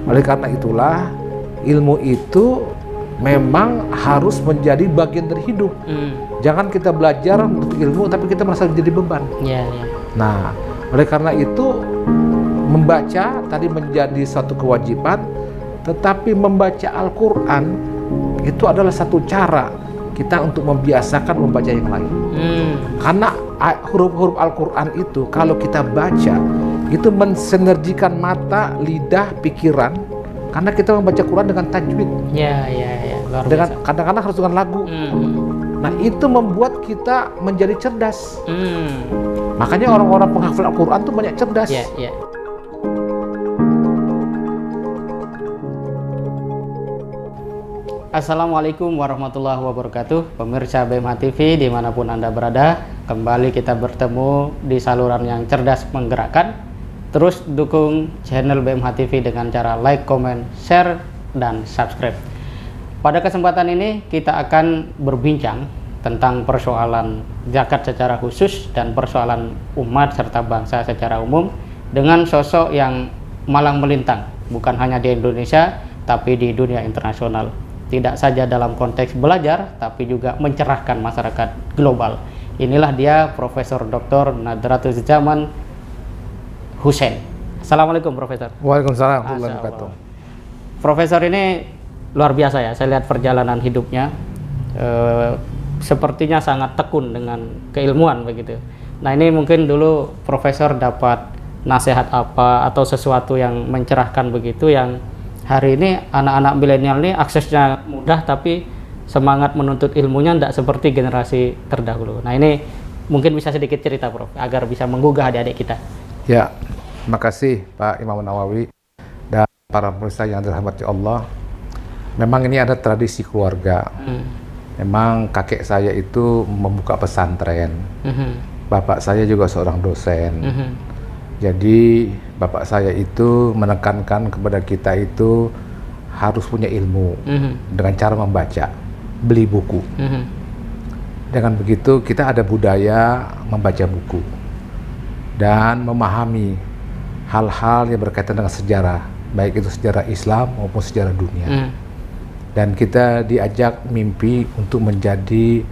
Oleh karena itulah ilmu itu memang harus menjadi bagian dari hidup. Jangan kita belajar untuk ilmu tapi kita merasa jadi beban. Nah, oleh karena itu membaca tadi menjadi satu kewajiban, tetapi membaca Al-Quran itu adalah satu cara kita untuk membiasakan membaca yang lain. Karena huruf-huruf Al-Quran itu kalau kita baca itu mensinergikan mata, lidah, pikiran. Karena kita membaca Quran dengan tajwid. Dengan kadang-kadang harus dengan lagu. Nah, itu membuat kita menjadi cerdas. Makanya orang-orang penghafal Al-Quran tuh banyak cerdas. Assalamualaikum warahmatullahi wabarakatuh. Pemirsa BMH TV dimanapun Anda berada, kembali kita bertemu di saluran yang cerdas menggerakkan. Terus dukung channel BMH TV dengan cara like, comment, share, dan subscribe. Pada kesempatan ini kita akan berbincang tentang persoalan zakat secara khusus dan persoalan umat serta bangsa secara umum dengan sosok yang malang melintang, bukan hanya di Indonesia tapi di dunia internasional. Tidak saja dalam konteks belajar tapi juga mencerahkan masyarakat global. Inilah dia Profesor Dr. Nadratul Zaman Hussein. Assalamualaikum Profesor. Waalaikumsalam warahmatullahi wabarakatuh. Profesor ini luar biasa ya, saya lihat perjalanan hidupnya sepertinya sangat tekun dengan keilmuan begitu. Nah, ini mungkin dulu Profesor dapat nasihat apa atau sesuatu yang mencerahkan begitu, yang hari ini anak-anak milenial ini aksesnya mudah tapi semangat menuntut ilmunya tidak seperti generasi terdahulu. Nah, ini mungkin bisa sedikit cerita Prof, agar bisa menggugah adik-adik kita. Ya, terima kasih Pak Imam Nawawi dan para pemirsa yang dirahmati Allah. Memang ini ada tradisi keluarga. Memang kakek saya itu membuka pesantren. Bapak saya juga seorang dosen. Jadi bapak saya itu menekankan kepada kita itu harus punya ilmu dengan cara membaca, beli buku. Dengan begitu kita ada budaya membaca buku dan memahami hal-hal yang berkaitan dengan sejarah, baik itu sejarah Islam maupun sejarah dunia. Dan kita diajak mimpi untuk menjadi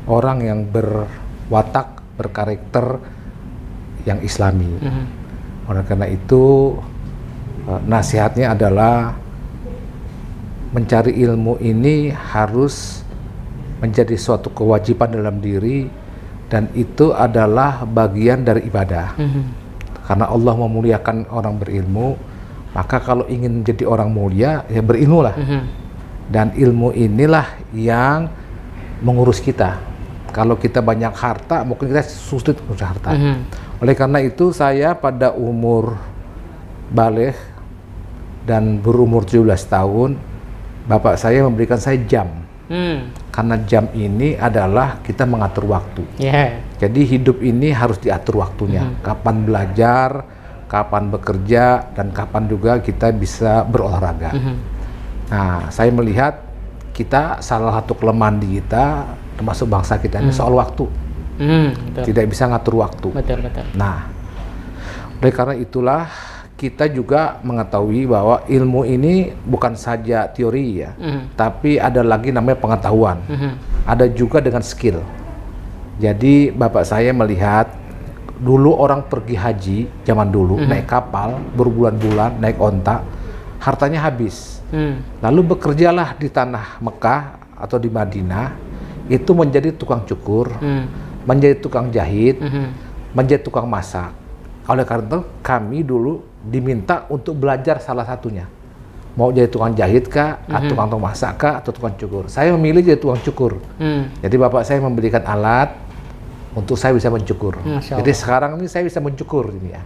orang yang berwatak, berkarakter yang Islami. Oleh karena itu nasihatnya adalah mencari ilmu ini harus menjadi suatu kewajiban dalam diri, dan itu adalah bagian dari ibadah. Karena Allah memuliakan orang berilmu, maka kalau ingin menjadi orang mulia ya berilmulah. Dan ilmu inilah yang mengurus kita. Kalau kita banyak harta, mungkin kita sulit mengurus harta. Oleh karena itu saya pada umur baligh dan berumur 17 tahun, bapak saya memberikan saya jam. Karena jam ini adalah kita mengatur waktu. Jadi hidup ini harus diatur waktunya. Kapan belajar, kapan bekerja, dan kapan juga kita bisa berolahraga. Nah, saya melihat kita salah satu kelemahan di kita, termasuk bangsa kita ini soal waktu. Tidak bisa ngatur waktu. Nah, oleh karena itulah kita juga mengetahui bahwa ilmu ini bukan saja teori ya, tapi ada lagi namanya pengetahuan. Ada juga dengan skill. Jadi bapak saya melihat dulu orang pergi haji zaman dulu naik kapal berbulan-bulan, naik onta, hartanya habis. Lalu bekerjalah di tanah Mekah atau di Madinah, itu menjadi tukang cukur, menjadi tukang jahit, menjadi tukang masak. Oleh karena itu kami dulu diminta untuk belajar salah satunya. Mau jadi tukang jahit kah, atau tukang masak kah, atau tukang cukur. Saya memilih jadi tukang cukur. Jadi bapak saya memberikan alat untuk saya bisa mencukur. Jadi sekarang ini saya bisa mencukur ini ya.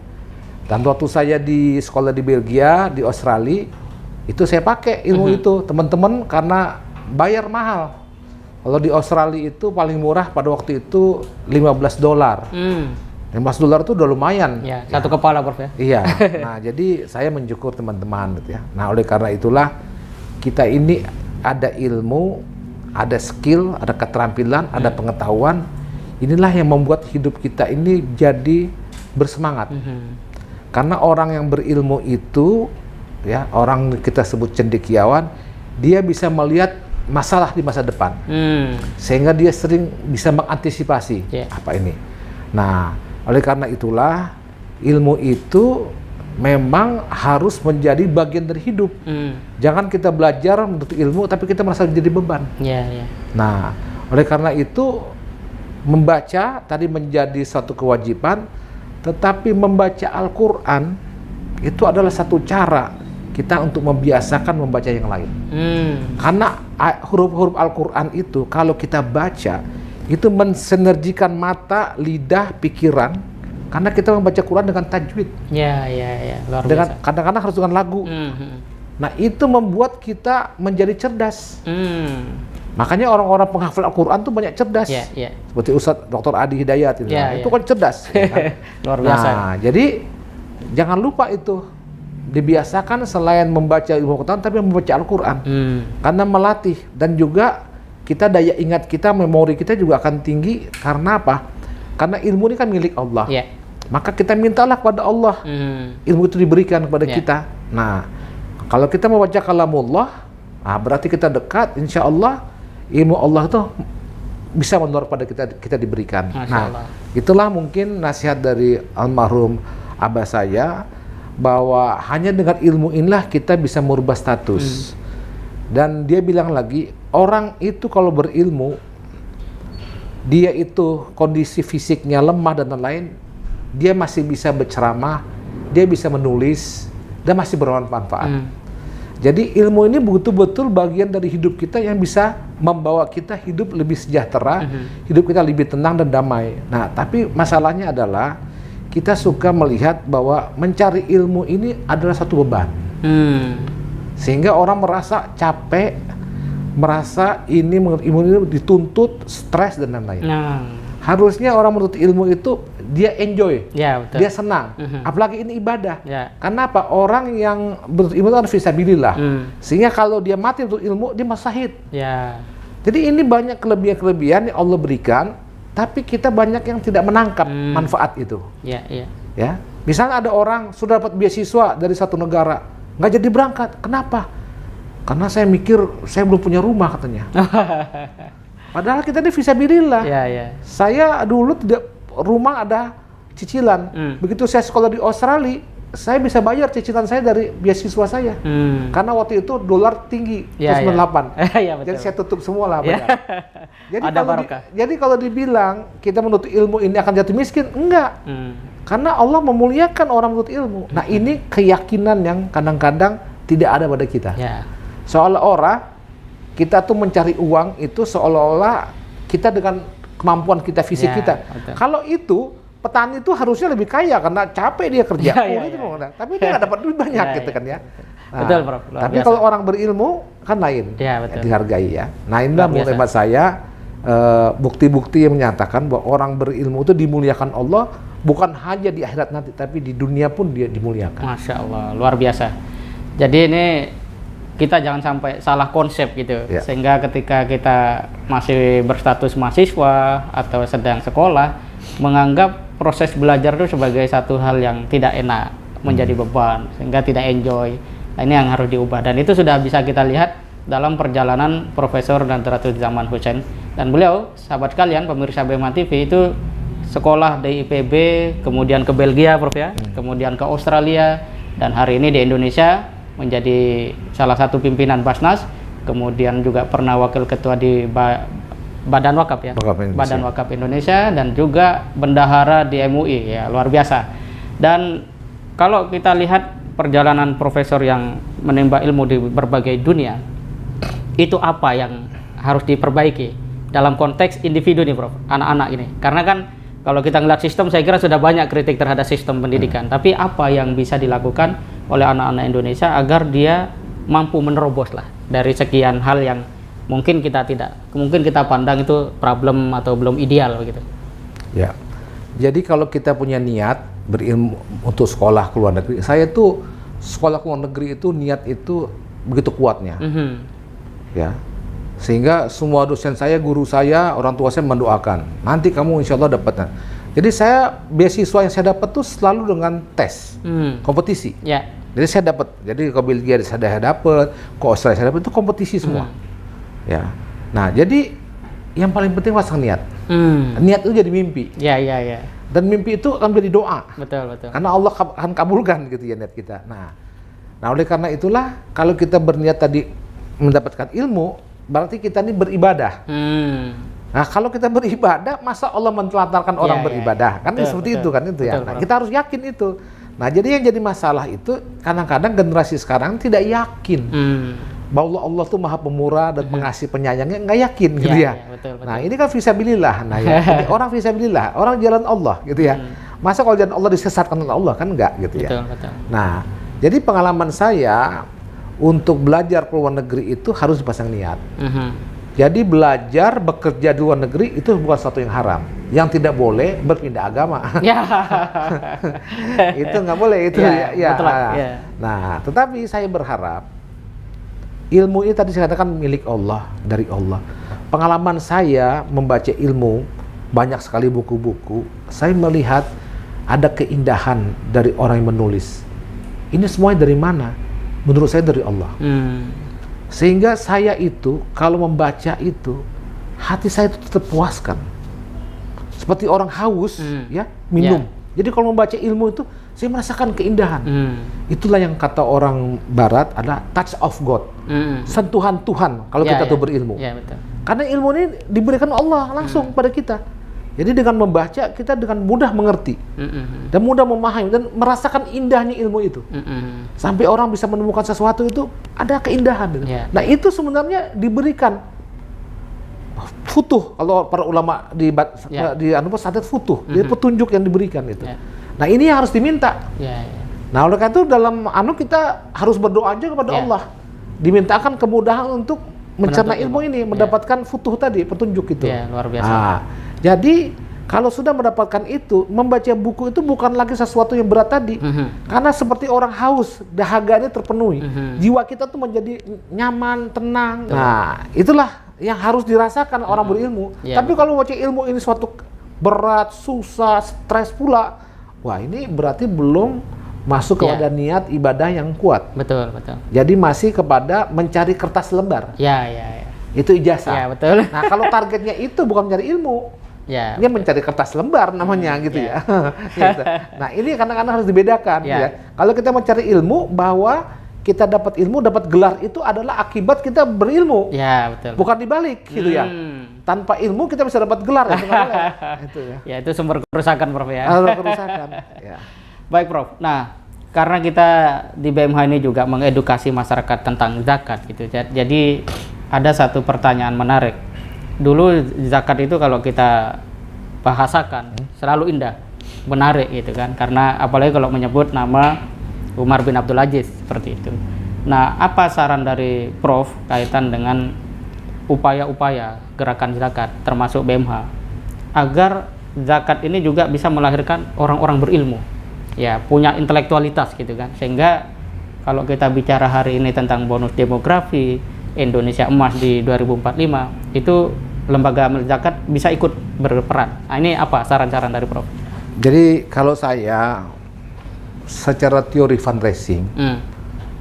Dan waktu saya di sekolah di Belgia, di Australia, itu saya pakai ilmu itu, teman-teman, karena bayar mahal. Kalau di Australia itu paling murah pada waktu itu $15. $15 itu udah lumayan. Ya, satu kepala Prof ya. Iya. Nah, jadi saya mencukur teman-teman gitu ya. Nah, oleh karena itulah kita ini ada ilmu, ada skill, ada keterampilan, ada pengetahuan. Inilah yang membuat hidup kita ini jadi bersemangat. Karena orang yang berilmu itu ya, orang kita sebut cendekiawan, dia bisa melihat masalah di masa depan, sehingga dia sering bisa mengantisipasi apa ini. Nah, oleh karena itulah ilmu itu memang harus menjadi bagian dari hidup. Jangan kita belajar menuntut ilmu tapi kita merasa jadi beban. Nah, oleh karena itu membaca tadi menjadi suatu kewajiban, tetapi membaca Al-Quran itu adalah satu cara kita untuk membiasakan membaca yang lain. Karena huruf-huruf Al-Quran itu kalau kita baca itu mensinergikan mata, lidah, pikiran. Karena kita membaca Quran dengan tajwid. Luar dengan biasa. kadang-kadang harus dengan lagu. Nah, itu membuat kita menjadi cerdas. Makanya orang-orang penghafal Al-Quran tuh banyak cerdas. Seperti Ustadz Dr. Adi Hidayat itu. Itu kan cerdas. Ya kan? Luar biasa. Nah, jadi jangan lupa itu. Dibiasakan selain membaca ilmu Al-Quran, tapi membaca Al-Quran. Karena melatih. Dan juga kita daya ingat kita, memori kita juga akan tinggi. Karena apa? Karena ilmu ini kan milik Allah. Maka kita mintalah kepada Allah. Ilmu itu diberikan kepada kita. Nah, kalau kita membaca kalamullah, nah berarti kita dekat, insya Allah ilmu Allah itu bisa menular pada kita diberikan. Nah, itulah mungkin nasihat dari almarhum abah saya, bahwa hanya dengan ilmu inilah kita bisa merubah status. Dan dia bilang lagi, orang itu kalau berilmu, dia itu kondisi fisiknya lemah dan lain-lain, dia masih bisa berceramah, dia bisa menulis, dan masih bermanfaat. Jadi ilmu ini betul-betul bagian dari hidup kita yang bisa membawa kita hidup lebih sejahtera, hidup kita lebih tenang dan damai. Nah, tapi masalahnya adalah kita suka melihat bahwa mencari ilmu ini adalah satu beban. Sehingga orang merasa capek, merasa ilmu ini dituntut, stres dan lain-lain. Harusnya orang menuntut ilmu itu dia enjoy, dia senang. Apalagi ini ibadah. Karena apa? Orang yang menuntut ilmu itu kan fisabilillah. Sehingga kalau dia mati untuk ilmu, dia masahid. Jadi ini banyak kelebihan-kelebihan yang Allah berikan, tapi kita banyak yang tidak menangkap manfaat itu. Ya, misalnya ada orang sudah dapat beasiswa dari satu negara, nggak jadi berangkat. Kenapa? Karena saya mikir saya belum punya rumah katanya. Padahal kita ini fisabilillah. Saya dulu tidak rumah ada cicilan. Begitu saya sekolah di Australia, saya bisa bayar cicilan saya dari beasiswa saya. Karena waktu itu dolar tinggi, 98. Jadi saya tutup semua lah. Jadi kalau dibilang kita menuntut ilmu ini akan jatuh miskin, enggak. Karena Allah memuliakan orang menuntut ilmu. Nah, ini keyakinan yang kadang-kadang tidak ada pada kita. Seolah-olah kita tuh mencari uang itu seolah-olah kita dengan kemampuan kita, fisik kita. Kalau itu petani itu harusnya lebih kaya karena capek dia kerja. Tapi dia nggak dapat duit banyak gitu kan ya. Nah, betul, Prof. Tapi kalau orang berilmu kan lain, dihargai ya. Nah, inilah menurut hemat saya bukti-bukti yang menyatakan bahwa orang berilmu itu dimuliakan Allah, bukan hanya di akhirat nanti, tapi di dunia pun dia dimuliakan. Masya Allah, luar biasa. Jadi ini kita jangan sampai salah konsep gitu, sehingga ketika kita masih berstatus mahasiswa atau sedang sekolah, menganggap proses belajar itu sebagai satu hal yang tidak enak, menjadi beban, sehingga tidak enjoy. Nah, ini yang harus diubah, dan itu sudah bisa kita lihat dalam perjalanan Profesor Nadratul Zaman Husain. Dan beliau, sahabat kalian, pemirsa BMA TV, itu sekolah di IPB, kemudian ke Belgia, Prof ya, kemudian ke Australia, dan hari ini di Indonesia menjadi salah satu pimpinan Basnas, kemudian juga pernah wakil ketua di Badan Wakaf ya, Badan Wakaf Indonesia, dan juga bendahara di MUI ya, luar biasa. Dan kalau kita lihat perjalanan profesor yang menimba ilmu di berbagai dunia, itu apa yang harus diperbaiki dalam konteks individu nih, Prof, anak-anak ini? Karena kan kalau kita ngeliat sistem, saya kira sudah banyak kritik terhadap sistem pendidikan, tapi apa yang bisa dilakukan oleh anak-anak Indonesia agar dia mampu menerobos lah dari sekian hal yang mungkin kita pandang itu problem atau belum ideal begitu. Ya. Jadi kalau kita punya niat berilmu untuk sekolah ke luar negeri, saya tuh sekolah ke luar negeri itu niat itu begitu kuatnya. Ya. Sehingga semua dosen saya, guru saya, orang tua saya mendoakan, nanti kamu insya Allah dapatnya. Jadi saya beasiswa yang saya dapat tuh selalu dengan tes, kompetisi. Jadi saya dapat, jadi ke Belgia saya dapat, ke Australia saya dapat, itu kompetisi semua. Ya. Nah, jadi yang paling penting pasang niat. Niat itu jadi mimpi. Ya. Dan mimpi itu akan menjadi doa. Betul. Karena Allah akan kabulkan gitu ya niat kita. Nah, oleh karena itulah kalau kita berniat tadi mendapatkan ilmu, berarti kita ini beribadah. Nah, kalau kita beribadah, masa Allah mentelantarkan orang beribadah? Kan seperti itu kan itu ya. Nah, kita harus yakin itu. Nah, jadi yang jadi masalah itu kadang-kadang generasi sekarang tidak yakin bahwa Allah tuh Maha Pemurah dan pengasih penyayangnya, nggak yakin gitu ya. Betul. Nah, ini kan fisabilillah. Nah, ya, jadi orang fisabilillah, orang jalan Allah gitu ya. Masa kalau jalan Allah disesatkan oleh Allah, kan enggak gitu ya. Betul. Nah, jadi pengalaman saya untuk belajar ke luar negeri itu harus dipasang niat. Jadi belajar bekerja di luar negeri itu bukan sesuatu yang haram. Yang tidak boleh berpindah agama. Itu nggak boleh itu ya. Betul, Nah, tetapi saya berharap ilmu ini tadi saya katakan milik Allah, dari Allah. Pengalaman saya membaca ilmu, banyak sekali buku-buku, saya melihat ada keindahan dari orang yang menulis. Ini semuanya dari mana? Menurut saya dari Allah. Sehingga saya itu kalau membaca itu, hati saya itu terpuaskan. Seperti orang haus, ya, minum. Jadi kalau membaca ilmu itu, saya merasakan keindahan. Itulah yang kata orang Barat adalah touch of God, sentuhan Tuhan kalau kita tuh berilmu. Betul. Karena ilmu ini diberikan Allah langsung pada kita. Jadi dengan membaca kita dengan mudah mengerti dan mudah memahami dan merasakan indahnya ilmu itu. Sampai orang bisa menemukan sesuatu itu ada keindahan. Nah, itu sebenarnya diberikan futuh, kalau para ulama di sadar futuh, jadi petunjuk yang diberikan itu. Nah, ini yang harus diminta. Nah, oleh karena itu dalam kita harus berdoa aja kepada Allah, dimintakan kemudahan untuk mencerna ilmu ini, mendapatkan futuh tadi, petunjuk itu. Luar biasa. Jadi kalau sudah mendapatkan itu, membaca buku itu bukan lagi sesuatu yang berat tadi, karena seperti orang haus, dahaganya terpenuhi, jiwa kita tuh menjadi nyaman, tenang. Nah, itulah yang harus dirasakan orang berilmu. Tapi kalau baca ilmu ini suatu berat, susah, stres pula, wah ini berarti belum masuk kepada niat ibadah yang kuat. Betul. Jadi masih kepada mencari kertas lembar. Itu ijazah. Betul. Nah, kalau targetnya itu bukan mencari ilmu, dia mencari kertas lembar namanya gitu ya. Gitu. Nah, ini kadang-kadang harus dibedakan. Ya. Kalau kita mencari ilmu, bahwa kita dapat ilmu, dapat gelar itu adalah akibat kita berilmu. Betul. Bukan dibalik gitu ya. Tanpa ilmu kita bisa dapat gelar. Itu ya. Itu sumber kerusakan, Prof ya. Kerusakan. Baik, Prof. Nah, karena kita di BMH ini juga mengedukasi masyarakat tentang zakat gitu. Jadi ada satu pertanyaan menarik. Dulu zakat itu kalau kita bahasakan selalu indah, menarik gitu kan. Karena apalagi kalau menyebut nama Umar bin Abdul Aziz seperti itu. Nah, apa saran dari Prof kaitan dengan upaya-upaya gerakan zakat termasuk BMH agar zakat ini juga bisa melahirkan orang-orang berilmu, ya, punya intelektualitas gitu kan, sehingga kalau kita bicara hari ini tentang bonus demografi Indonesia emas di 2045 itu lembaga amal zakat bisa ikut berperan. Nah, ini apa saran-saran dari Prof? Jadi kalau saya secara teori fundraising,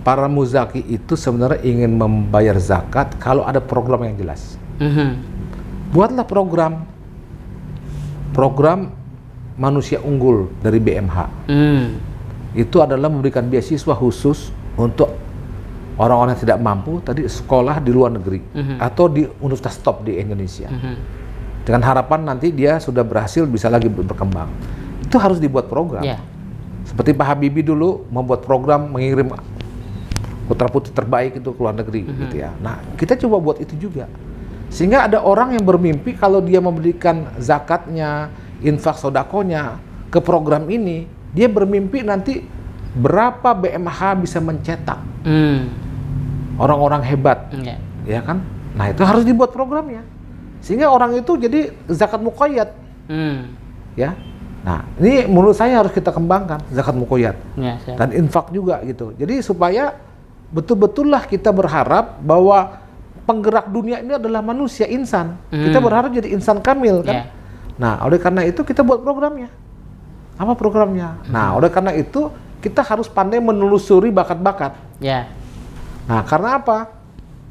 para muzaki itu sebenarnya ingin membayar zakat kalau ada program yang jelas. Buatlah program manusia unggul dari BMH. Itu adalah memberikan beasiswa khusus untuk orang-orang yang tidak mampu tadi sekolah di luar negeri atau di universitas top di Indonesia. Dengan harapan nanti dia sudah berhasil bisa lagi berkembang. Itu harus dibuat program. Seperti Pak Habibie dulu membuat program mengirim putra-putri terbaik itu ke luar negeri gitu ya. Nah, kita coba buat itu juga. Sehingga ada orang yang bermimpi kalau dia memberikan zakatnya, infak sodakonya ke program ini, dia bermimpi nanti berapa BMH bisa mencetak orang-orang hebat, ya kan? Nah, itu harus dibuat programnya, sehingga orang itu jadi zakat muqayyad, ya. Nah, ini menurut saya harus kita kembangkan zakat muqayyad dan infak juga gitu. Jadi supaya betul-betullah kita berharap bahwa penggerak dunia ini adalah manusia, insan. Kita berharap jadi insan kamil kan. Nah, oleh karena itu kita buat programnya. Apa programnya? Nah, oleh karena itu kita harus pandai menelusuri bakat-bakat. Ya. Nah, karena apa?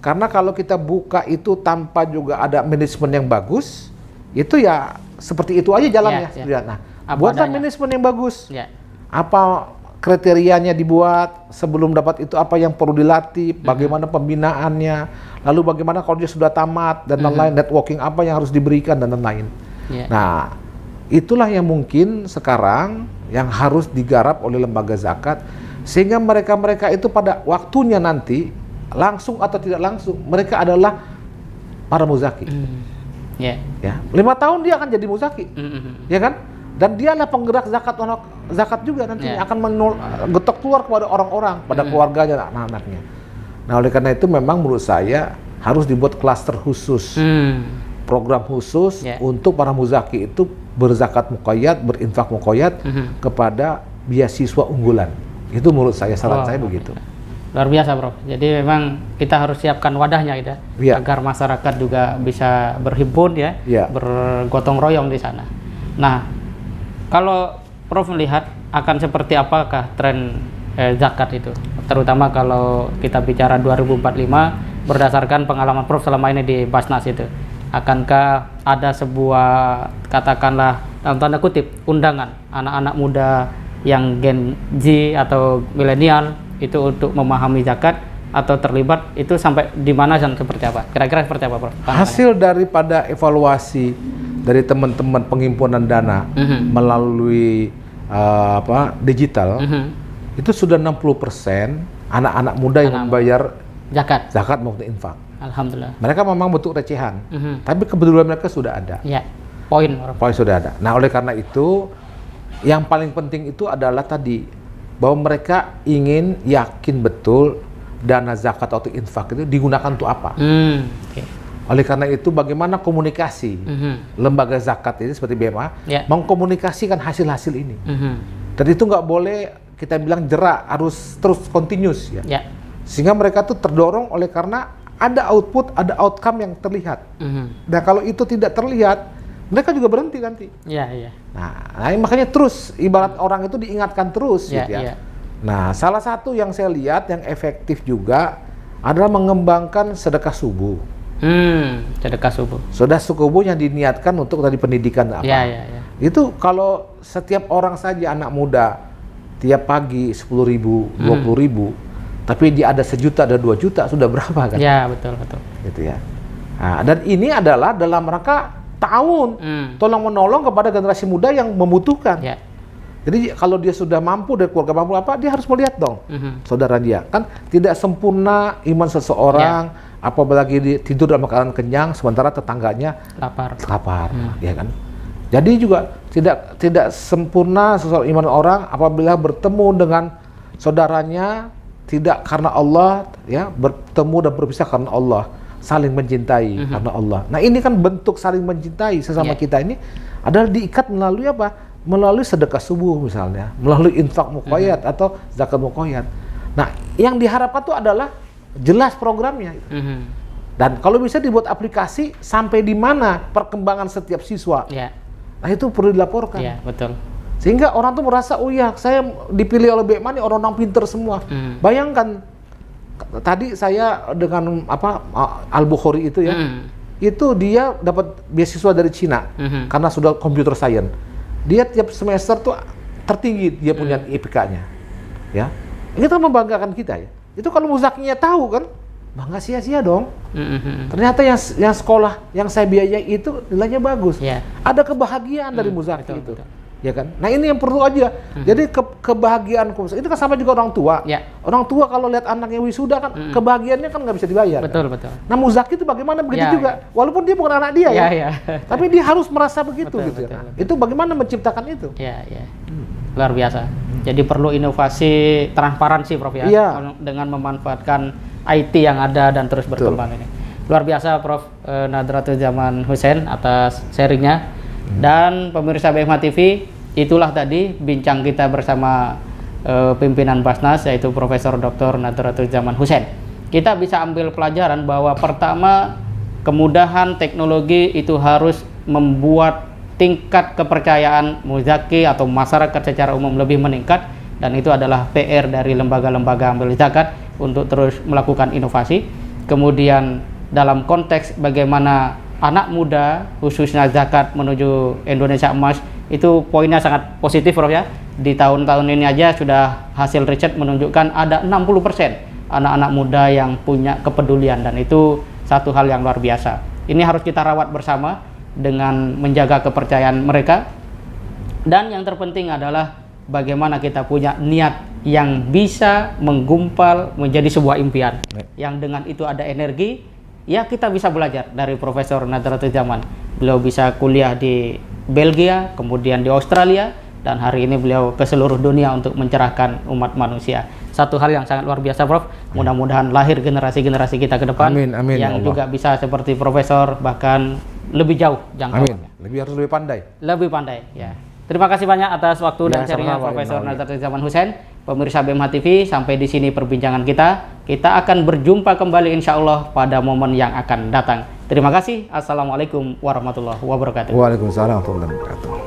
Karena kalau kita buka itu tanpa juga ada manajemen yang bagus, itu ya seperti itu aja jalannya. Ya. Nah, buatlah adanya. manajemen yang bagus. Ya. Apa kriterianya dibuat, sebelum dapat itu apa yang perlu dilatih, bagaimana pembinaannya, lalu bagaimana kalau dia sudah tamat dan lain-lain, networking apa yang harus diberikan dan lain-lain. Ya. Nah, itulah yang mungkin sekarang yang harus digarap oleh lembaga zakat, sehingga mereka-mereka itu pada waktunya nanti langsung atau tidak langsung mereka adalah para muzaki. Ya, 5 tahun dia akan jadi muzaki, ya kan? Dan dia adalah penggerak zakat juga nanti akan getok keluar kepada orang-orang, pada keluarganya, anak-anaknya. Nah, oleh karena itu memang menurut saya harus dibuat klaster khusus, program khusus untuk para muzaki itu berzakat muqayyad, berinfak muqayyad kepada beasiswa unggulan. Itu menurut saya, saran saya begitu. Luar biasa, Prof. Jadi memang kita harus siapkan wadahnya gitu ya, agar masyarakat juga bisa berhimpun ya, bergotong royong di sana. Nah, kalau Prof melihat akan seperti apakah tren zakat itu, terutama kalau kita bicara 2045 berdasarkan pengalaman Prof selama ini di Basnas itu, akankah ada sebuah, katakanlah dalam tanda kutip, undangan anak-anak muda yang Gen Z atau milenial itu untuk memahami zakat atau terlibat itu sampai di mana dan seperti apa? Kira-kira seperti apa, Prof? Hasil daripada evaluasi dari teman-teman pengimpunan dana melalui digital, itu sudah 60% anak-anak muda yang membayar zakat maupun infak. Alhamdulillah. Mereka memang bentuk recehan, tapi kebetulan mereka sudah ada. Ya, poin sudah ada. Nah, oleh karena itu yang paling penting itu adalah tadi bahwa mereka ingin yakin betul dana zakat atau infak itu digunakan untuk apa. Oleh karena itu bagaimana komunikasi lembaga zakat ini seperti BMA mengkomunikasikan hasil-hasil ini. Dan itu nggak boleh kita bilang jerak, harus terus continuous ya. Sehingga mereka tuh terdorong oleh karena ada output, ada outcome yang terlihat. Dan kalau itu tidak terlihat, mereka juga berhenti nanti. Nah, makanya terus ibarat orang itu diingatkan terus gitu ya. Nah, salah satu yang saya lihat yang efektif juga adalah mengembangkan sedekah subuh. Sedekah subuh yang diniatkan untuk tadi pendidikan apa. Itu kalau setiap orang saja anak muda tiap pagi 10.000, 20.000, tapi dia ada 1 juta, ada 2 juta, sudah berapa kan? Ya, betul. Gitu ya. Nah, dan ini adalah dalam rangka tahun tolong menolong kepada generasi muda yang membutuhkan. Jadi kalau dia sudah mampu dari keluarga mampu apa, dia harus melihat dong saudara dia. Kan tidak sempurna iman seseorang, apalagi dia tidur dalam keadaan kenyang sementara tetangganya lapar, ya kan. Jadi juga tidak sempurna seseorang iman orang apabila bertemu dengan saudaranya tidak karena Allah, ya, bertemu dan berpisah karena Allah. Saling mencintai karena Allah. Nah, ini kan bentuk saling mencintai sesama kita ini adalah diikat melalui apa? Melalui sedekah subuh misalnya, melalui infak muqayyad atau zakat muqayyad. Nah, yang diharapkan itu adalah jelas programnya. Dan kalau bisa dibuat aplikasi sampai di mana perkembangan setiap siswa. Nah, itu perlu dilaporkan. Betul. Sehingga orang tuh merasa, oh ya, saya dipilih oleh BMA ini orang-orang pinter semua. Bayangkan tadi saya dengan Al-Bukhari itu ya, itu dia dapat beasiswa dari Cina karena sudah computer science. Dia tiap semester tuh tertinggi dia punya IPK-nya, ya. Ini kan membanggakan kita ya. Itu kalau muzakinya tahu kan, bangga sia-sia dong. Ternyata yang sekolah yang saya biayai itu nilainya bagus. Ada kebahagiaan dari muzaki itu. Ya kan? Nah, ini yang perlu aja. Jadi kebahagiaan itu kan sama juga orang tua. Orang tua kalau lihat anaknya wisuda kan kebahagiaannya kan nggak bisa dibayar. Betul. Nah, muzaki itu bagaimana begitu juga. Walaupun dia bukan anak dia ya. Tapi dia harus merasa begitu gitu. Betul. Itu bagaimana menciptakan itu? Luar biasa. Jadi perlu inovasi transparansi, Prof ya. Dengan memanfaatkan IT yang ada dan terus berkembang ini. Luar biasa, Prof Nadratul Zaman Hussein atas sharingnya. Dan pemirsa BMA TV, itulah tadi bincang kita bersama pimpinan Basnas, yaitu Profesor Dr. Nadratul Zaman Hussein. Kita bisa ambil pelajaran bahwa pertama, kemudahan teknologi itu harus membuat tingkat kepercayaan muzaki atau masyarakat secara umum lebih meningkat. dan itu adalah PR dari lembaga-lembaga amil zakat untuk terus melakukan inovasi. Kemudian dalam konteks bagaimana anak muda khususnya zakat menuju Indonesia emas, itu poinnya sangat positif Prof ya. Di tahun-tahun ini aja sudah hasil riset menunjukkan ada 60% anak-anak muda yang punya kepedulian, dan itu satu hal yang luar biasa. Ini harus kita rawat bersama dengan menjaga kepercayaan mereka. Dan yang terpenting adalah bagaimana kita punya niat yang bisa menggumpal menjadi sebuah impian, yang dengan itu ada energi. Ya, kita bisa belajar dari Profesor Nadratul Zaman. Beliau bisa kuliah di Belgia, kemudian di Australia, dan hari ini beliau ke seluruh dunia untuk mencerahkan umat manusia. Satu hal yang sangat luar biasa, Prof. Mudah-mudahan lahir generasi-generasi kita ke depan yang juga bisa seperti Profesor, bahkan lebih jauh jangkauannya. Harus lebih pandai. Lebih pandai, ya. Terima kasih banyak atas waktu dan sharingnya Profesor Nadratul Zaman Husain. Pemirsa BMH TV, sampai di sini perbincangan kita. Kita akan berjumpa kembali insya Allah pada momen yang akan datang. Terima kasih. Assalamualaikum warahmatullahi wabarakatuh. Waalaikumsalam warahmatullahi wabarakatuh.